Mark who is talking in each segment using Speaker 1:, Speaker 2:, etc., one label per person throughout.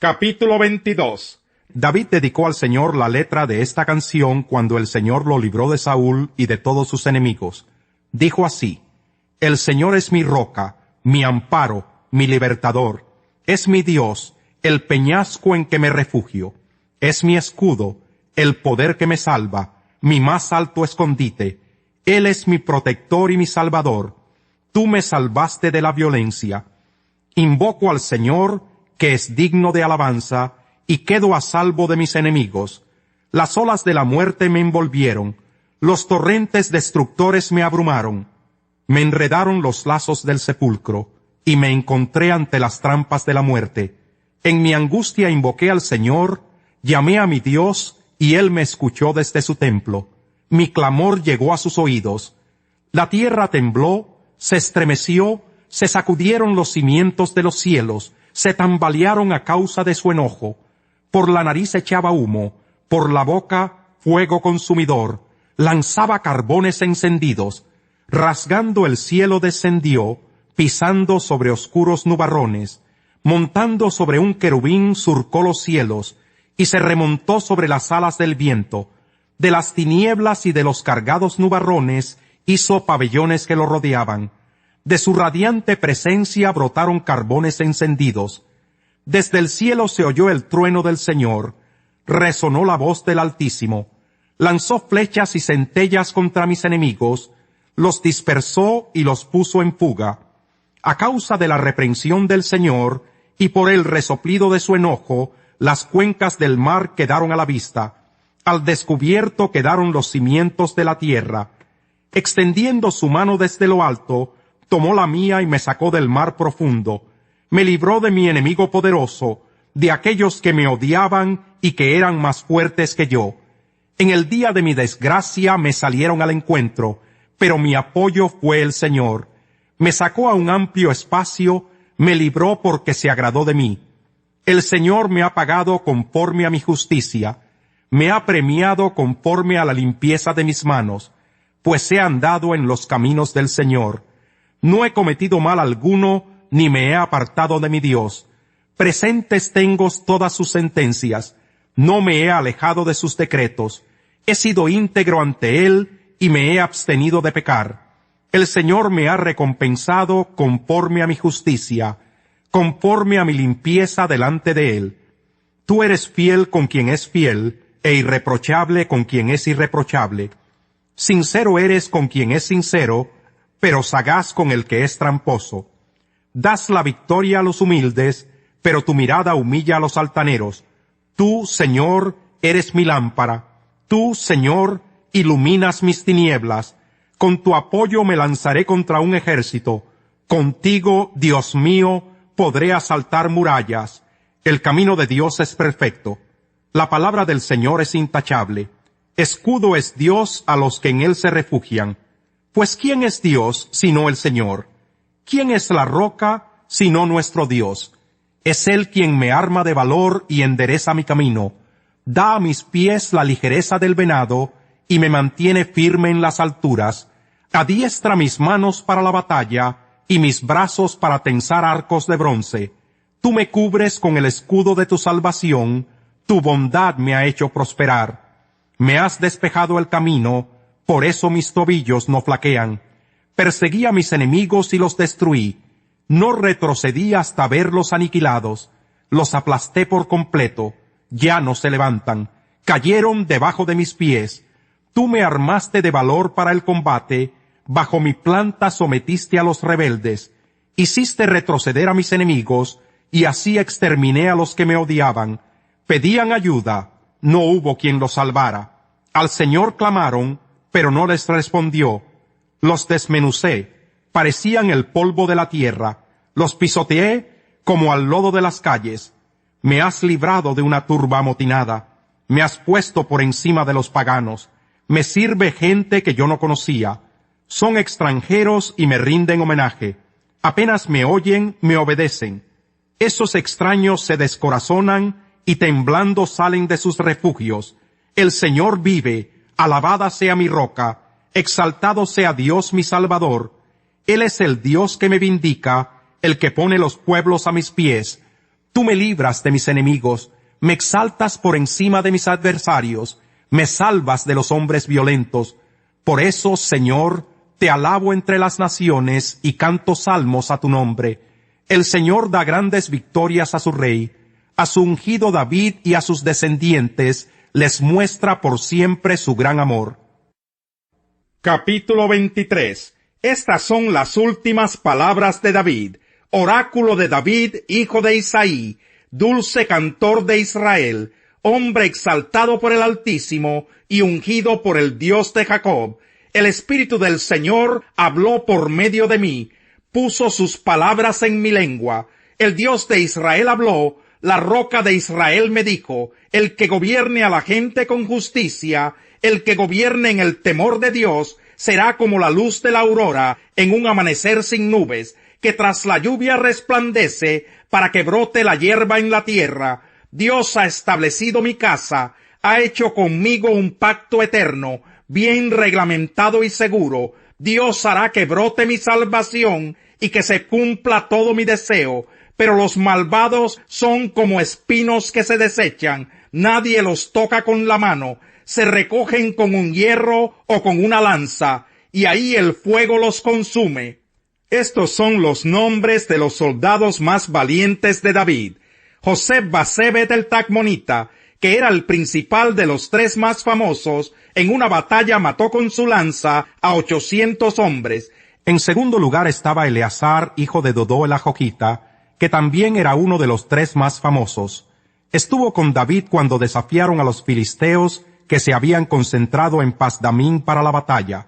Speaker 1: Capítulo 22.
Speaker 2: David dedicó al Señor la letra de esta canción cuando el Señor lo libró de Saúl y de todos sus enemigos. Dijo así: El Señor es mi roca, mi amparo, mi libertador. Es mi Dios, el peñasco en que me refugio. Es mi escudo, el poder que me salva, mi más alto escondite. Él es mi protector y mi salvador. Tú me salvaste de la violencia. Invoco al Señor, que es digno de alabanza, y quedo a salvo de mis enemigos. Las olas de la muerte me envolvieron, los torrentes destructores me abrumaron. Me enredaron los lazos del sepulcro, y me encontré ante las trampas de la muerte. En mi angustia invoqué al Señor, llamé a mi Dios, y Él me escuchó desde su templo. Mi clamor llegó a sus oídos. La tierra tembló, se estremeció, se sacudieron los cimientos de los cielos, se tambalearon a causa de su enojo. Por la nariz echaba humo, por la boca fuego consumidor, lanzaba carbones encendidos. Rasgando el cielo descendió, pisando sobre oscuros nubarrones. Montando sobre un querubín surcó los cielos, y se remontó sobre las alas del viento. De las tinieblas y de los cargados nubarrones hizo pabellones que lo rodeaban. De su radiante presencia brotaron carbones encendidos. Desde el cielo se oyó el trueno del Señor, resonó la voz del Altísimo, lanzó flechas y centellas contra mis enemigos, los dispersó y los puso en fuga. A causa de la reprensión del Señor y por el resoplido de su enojo, las cuencas del mar quedaron a la vista. Al descubierto quedaron los cimientos de la tierra. Extendiendo su mano desde lo alto, tomó la mía y me sacó del mar profundo. Me libró de mi enemigo poderoso, de aquellos que me odiaban y que eran más fuertes que yo. En el día de mi desgracia me salieron al encuentro, pero mi apoyo fue el Señor. Me sacó a un amplio espacio, me libró porque se agradó de mí. El Señor me ha pagado conforme a mi justicia, me ha premiado conforme a la limpieza de mis manos, pues he andado en los caminos del Señor. No he cometido mal alguno, ni me he apartado de mi Dios. Presentes tengo todas sus sentencias, no me he alejado de sus decretos. He sido íntegro ante Él, y me he abstenido de pecar. El Señor me ha recompensado conforme a mi justicia, conforme a mi limpieza delante de Él. Tú eres fiel con quien es fiel, e irreprochable con quien es irreprochable. Sincero eres con quien es sincero, pero sagaz con el que es tramposo. Das la victoria a los humildes, pero tu mirada humilla a los altaneros. Tú, Señor, eres mi lámpara. Tú, Señor, iluminas mis tinieblas. Con tu apoyo me lanzaré contra un ejército. Contigo, Dios mío, podré asaltar murallas. El camino de Dios es perfecto. La palabra del Señor es intachable. Escudo es Dios a los que en Él se refugian. Pues ¿quién es Dios sino el Señor? ¿Quién es la roca sino nuestro Dios? Es Él quien me arma de valor y endereza mi camino. Da a mis pies la ligereza del venado y me mantiene firme en las alturas. Adiestra mis manos para la batalla y mis brazos para tensar arcos de bronce. Tú me cubres con el escudo de tu salvación, tu bondad me ha hecho prosperar. Me has despejado el camino, por eso mis tobillos no flaquean. Perseguí a mis enemigos y los destruí. No retrocedí hasta verlos aniquilados. Los aplasté por completo. Ya no se levantan. Cayeron debajo de mis pies. Tú me armaste de valor para el combate. Bajo mi planta sometiste a los rebeldes. Hiciste retroceder a mis enemigos, y así exterminé a los que me odiaban. Pedían ayuda, no hubo quien los salvara. Al Señor clamaron, pero no les respondió. Los desmenucé, parecían el polvo de la tierra. Los pisoteé como al lodo de las calles. Me has librado de una turba amotinada. Me has puesto por encima de los paganos. Me sirve gente que yo no conocía. Son extranjeros y me rinden homenaje. Apenas me oyen, me obedecen. Esos extraños se descorazonan y temblando salen de sus refugios. El Señor vive, alabada sea mi roca, exaltado sea Dios mi Salvador. Él es el Dios que me vindica, el que pone los pueblos a mis pies. Tú me libras de mis enemigos, me exaltas por encima de mis adversarios, me salvas de los hombres violentos. Por eso, Señor, te alabo entre las naciones y canto salmos a tu nombre. El Señor da grandes victorias a su rey, a su ungido David y a sus descendientes les muestra por siempre su gran amor.
Speaker 1: Capítulo 23. Estas son las últimas palabras de David, oráculo de David, hijo de Isaí, dulce cantor de Israel, hombre exaltado por el Altísimo y ungido por el Dios de Jacob. El Espíritu del Señor habló por medio de mí, puso sus palabras en mi lengua. El Dios de Israel habló, la roca de Israel me dijo, el que gobierne a la gente con justicia, el que gobierne en el temor de Dios, será como la luz de la aurora en un amanecer sin nubes, que tras la lluvia resplandece para que brote la hierba en la tierra. Dios ha establecido mi casa, ha hecho conmigo un pacto eterno, bien reglamentado y seguro. Dios hará que brote mi salvación y que se cumpla todo mi deseo. Pero los malvados son como espinos que se desechan, nadie los toca con la mano, se recogen con un hierro o con una lanza, y ahí el fuego los consume. Estos son los nombres de los soldados más valientes de David. José Basebet el Tacmonita, que era el principal de los tres más famosos, en una batalla mató con su lanza a 800 hombres.
Speaker 2: En segundo lugar estaba Eleazar, hijo de Dodó el Ajojita, que también era uno de los tres más famosos. Estuvo con David cuando desafiaron a los filisteos que se habían concentrado en Pasdamín para la batalla.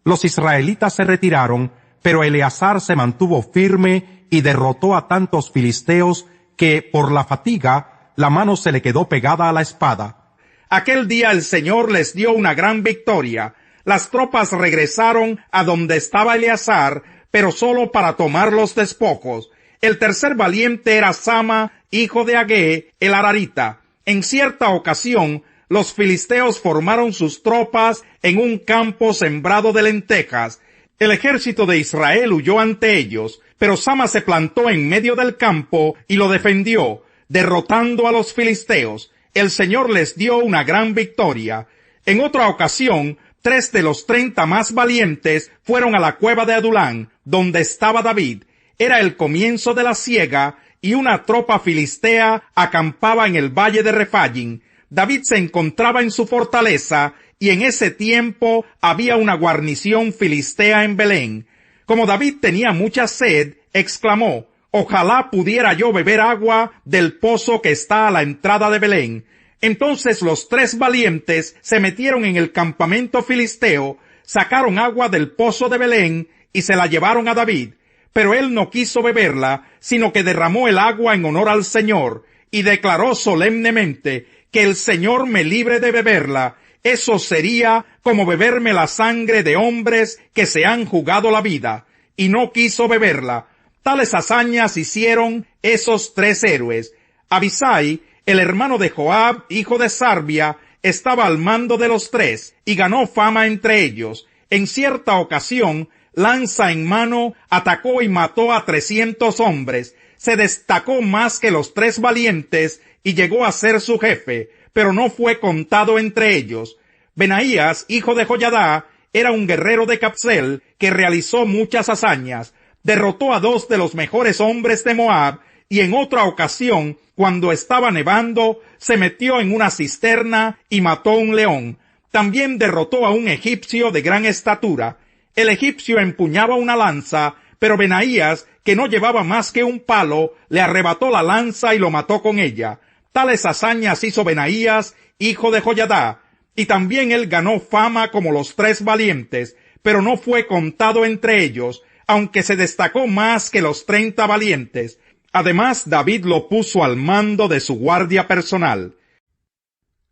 Speaker 2: Los israelitas se retiraron, pero Eleazar se mantuvo firme y derrotó a tantos filisteos que, por la fatiga, la mano se le quedó pegada a la espada.
Speaker 1: Aquel día el Señor les dio una gran victoria. Las tropas regresaron a donde estaba Eleazar, pero solo para tomar los despojos. El tercer valiente era Sama, hijo de Agé, el Ararita. En cierta ocasión, los filisteos formaron sus tropas en un campo sembrado de lentejas. El ejército de Israel huyó ante ellos, pero Sama se plantó en medio del campo y lo defendió, derrotando a los filisteos. El Señor les dio una gran victoria. En otra ocasión, 3 de los 30 más valientes fueron a la cueva de Adulán, donde estaba David. Era el comienzo de la siega, y una tropa filistea acampaba en el valle de Refaim. David se encontraba en su fortaleza, y en ese tiempo había una guarnición filistea en Belén. Como David tenía mucha sed, exclamó, «Ojalá pudiera yo beber agua del pozo que está a la entrada de Belén». Entonces los 3 valientes se metieron en el campamento filisteo, sacaron agua del pozo de Belén y se la llevaron a David. Pero él no quiso beberla, sino que derramó el agua en honor al Señor, y declaró solemnemente, que el Señor me libre de beberla. Eso sería como beberme la sangre de hombres que se han jugado la vida. Y no quiso beberla. Tales hazañas hicieron esos 3 héroes. Abisai, el hermano de Joab, hijo de Sarbia, estaba al mando de los 3, y ganó fama entre ellos. En cierta ocasión, lanza en mano, atacó y mató a 300 hombres. Se destacó más que los 3 valientes y llegó a ser su jefe, pero no fue contado entre ellos. Benaías, hijo de Joyadá, era un guerrero de Capsel que realizó muchas hazañas. Derrotó a 2 de los mejores hombres de Moab, y en otra ocasión, cuando estaba nevando, se metió en una cisterna y mató un león. También derrotó a un egipcio de gran estatura. El egipcio empuñaba una lanza, pero Benaías, que no llevaba más que un palo, le arrebató la lanza y lo mató con ella. Tales hazañas hizo Benaías, hijo de Joyadá, y también él ganó fama como los 3 valientes, pero no fue contado entre ellos, aunque se destacó más que los 30 valientes. Además, David lo puso al mando de su guardia personal.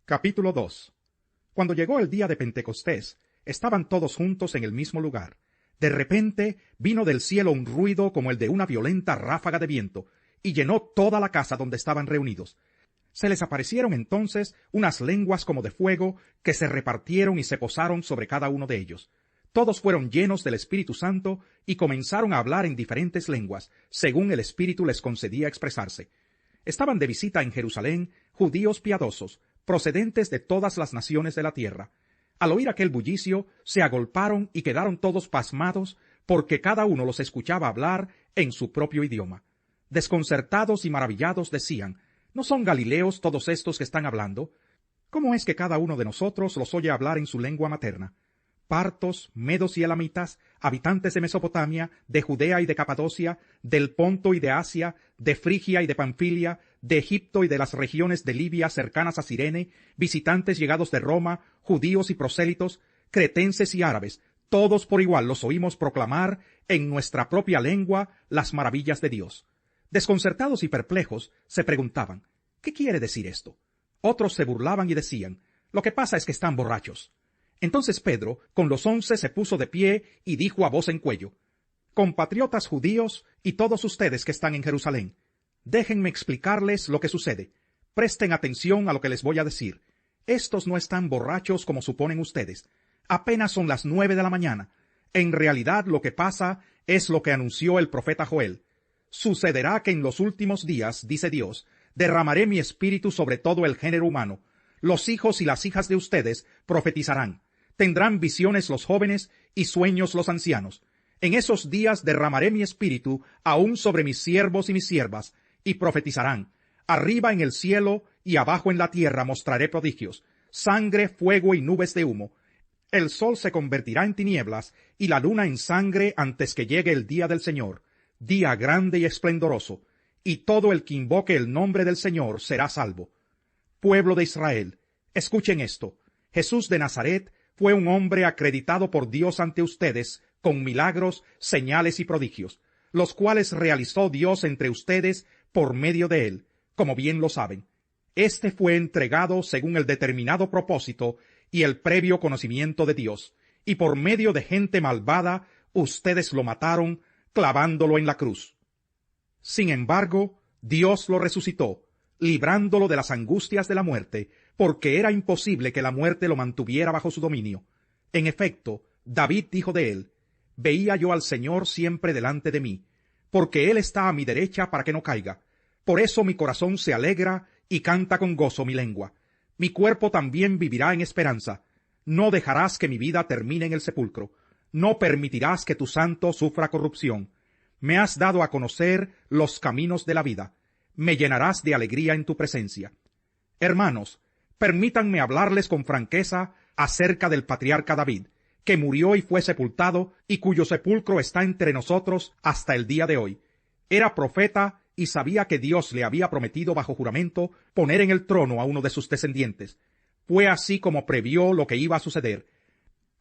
Speaker 2: Capítulo 2. Cuando llegó el día de Pentecostés, estaban todos juntos en el mismo lugar. De repente vino del cielo un ruido como el de una violenta ráfaga de viento, y llenó toda la casa donde estaban reunidos. Se les aparecieron entonces unas lenguas como de fuego, que se repartieron y se posaron sobre cada uno de ellos. Todos fueron llenos del Espíritu Santo y comenzaron a hablar en diferentes lenguas, según el Espíritu les concedía expresarse.
Speaker 1: Estaban de visita en Jerusalén judíos piadosos, procedentes de todas las naciones de la tierra. Al oír aquel bullicio, se agolparon y quedaron todos pasmados, porque cada uno los escuchaba hablar en su propio idioma. Desconcertados y maravillados decían: ¿No son galileos todos estos que están hablando? ¿Cómo es que cada uno de nosotros los oye hablar en su lengua materna? Partos, medos y elamitas, habitantes de Mesopotamia, de Judea y de Capadocia, del Ponto y de Asia, de Frigia y de Panfilia, de Egipto y de las regiones de Libia cercanas a Cirene, visitantes llegados de Roma, judíos y prosélitos, cretenses y árabes, todos por igual los oímos proclamar en nuestra propia lengua las maravillas de Dios. Desconcertados y perplejos, se preguntaban: ¿qué quiere decir esto? Otros se burlaban y decían: lo que pasa es que están borrachos. Entonces Pedro, con los 11, se puso de pie y dijo a voz en cuello: compatriotas judíos y todos ustedes que están en Jerusalén, déjenme explicarles lo que sucede. Presten atención a lo que les voy a decir. Estos no están borrachos como suponen ustedes. Apenas son las 9 de la mañana. En realidad lo que pasa es lo que anunció el profeta Joel. Sucederá que en los últimos días, dice Dios, derramaré mi espíritu sobre todo el género humano. Los hijos y las hijas de ustedes profetizarán. Tendrán visiones los jóvenes y sueños los ancianos. En esos días derramaré mi espíritu aún sobre mis siervos y mis siervas, y profetizarán. Arriba en el cielo y abajo en la tierra mostraré prodigios, sangre, fuego y nubes de humo. El sol se convertirá en tinieblas y la luna en sangre antes que llegue el día del Señor, día grande y esplendoroso, y todo el que invoque el nombre del Señor será salvo. Pueblo de Israel, escuchen esto. Jesús de Nazaret fue un hombre acreditado por Dios ante ustedes con milagros, señales y prodigios, los cuales realizó Dios entre ustedes por medio de él, como bien lo saben. Este fue entregado según el determinado propósito y el previo conocimiento de Dios, y por medio de gente malvada ustedes lo mataron clavándolo en la cruz. Sin embargo, Dios lo resucitó, librándolo de las angustias de la muerte, porque era imposible que la muerte lo mantuviera bajo su dominio. En efecto, David dijo de él: veía yo al Señor siempre delante de mí, porque Él está a mi derecha para que no caiga. Por eso mi corazón se alegra y canta con gozo mi lengua. Mi cuerpo también vivirá en esperanza. No dejarás que mi vida termine en el sepulcro. No permitirás que tu santo sufra corrupción. Me has dado a conocer los caminos de la vida. Me llenarás de alegría en tu presencia. Hermanos, permítanme hablarles con franqueza acerca del patriarca David, que murió y fue sepultado, y cuyo sepulcro está entre nosotros hasta el día de hoy. Era profeta y sabía que Dios le había prometido bajo juramento poner en el trono a uno de sus descendientes. Fue así como previó lo que iba a suceder.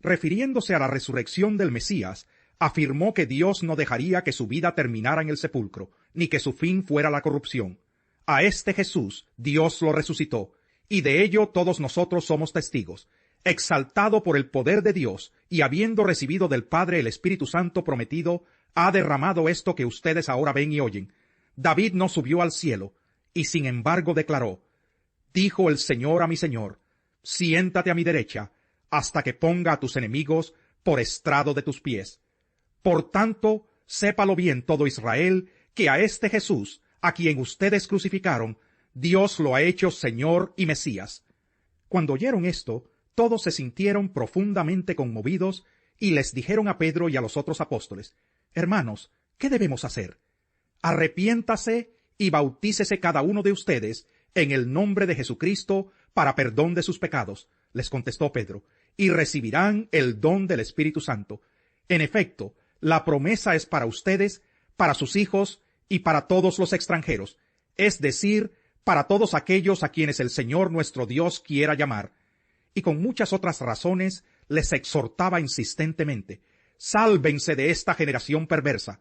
Speaker 1: Refiriéndose a la resurrección del Mesías, afirmó que Dios no dejaría que su vida terminara en el sepulcro, ni que su fin fuera la corrupción. A este Jesús Dios lo resucitó, y de ello todos nosotros somos testigos. Exaltado por el poder de Dios, y habiendo recibido del Padre el Espíritu Santo prometido, ha derramado esto que ustedes ahora ven y oyen. David no subió al cielo, y sin embargo declaró: dijo el Señor a mi Señor, siéntate a mi derecha, hasta que ponga a tus enemigos por estrado de tus pies. Por tanto, sépalo bien todo Israel, que a este Jesús, a quien ustedes crucificaron, Dios lo ha hecho Señor y Mesías. Cuando oyeron esto, todos se sintieron profundamente conmovidos, y les dijeron a Pedro y a los otros apóstoles: hermanos, ¿qué debemos hacer? Arrepiéntase y bautícese cada uno de ustedes en el nombre de Jesucristo para perdón de sus pecados, les contestó Pedro, y recibirán el don del Espíritu Santo. En efecto, la promesa es para ustedes, para sus hijos y para todos los extranjeros, es decir, para todos aquellos a quienes el Señor nuestro Dios quiera llamar. Y con muchas otras razones les exhortaba insistentemente: sálvense de esta generación perversa.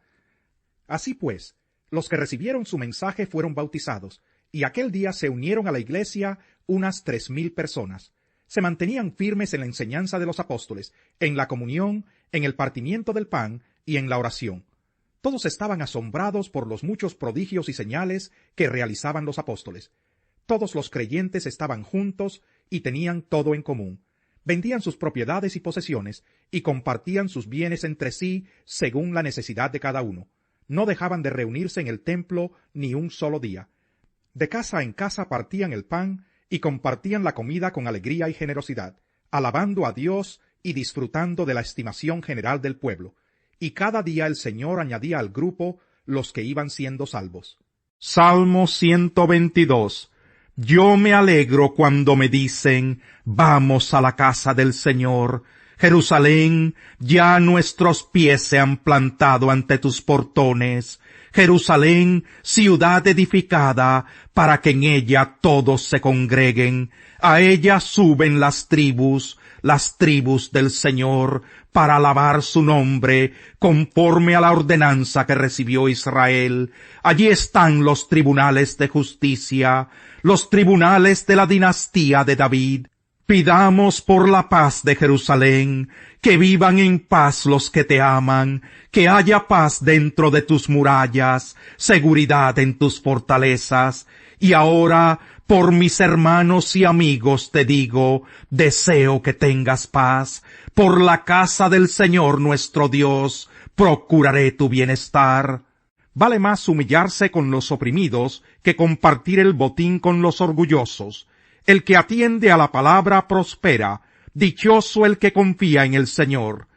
Speaker 1: Así pues, los que recibieron su mensaje fueron bautizados, y aquel día se unieron a la iglesia unas 3,000 personas. Se mantenían firmes en la enseñanza de los apóstoles, en la comunión, en el partimiento del pan y en la oración. Todos estaban asombrados por los muchos prodigios y señales que realizaban los apóstoles. Todos los creyentes estaban juntos y tenían todo en común. Vendían sus propiedades y posesiones y compartían sus bienes entre sí según la necesidad de cada uno. No dejaban de reunirse en el templo ni un solo día. De casa en casa partían el pan y compartían la comida con alegría y generosidad, alabando a Dios y disfrutando de la estimación general del pueblo. Y cada día el Señor añadía al grupo los que iban siendo salvos. Salmo 122. Yo me alegro cuando me dicen, vamos a la casa del Señor. Jerusalén, ya nuestros pies se han plantado ante tus portones. Jerusalén, ciudad edificada, para que en ella todos se congreguen. A ella suben las tribus del Señor, para alabar su nombre, conforme a la ordenanza que recibió Israel. Allí están los tribunales de justicia, los tribunales de la dinastía de David. Pidamos por la paz de Jerusalén, que vivan en paz los que te aman, que haya paz dentro de tus murallas, seguridad en tus fortalezas. Y ahora, por mis hermanos y amigos te digo, deseo que tengas paz. Por la casa del Señor nuestro Dios, procuraré tu bienestar. Vale más humillarse con los oprimidos que compartir el botín con los orgullosos. El que atiende a la palabra prospera. Dichoso el que confía en el Señor.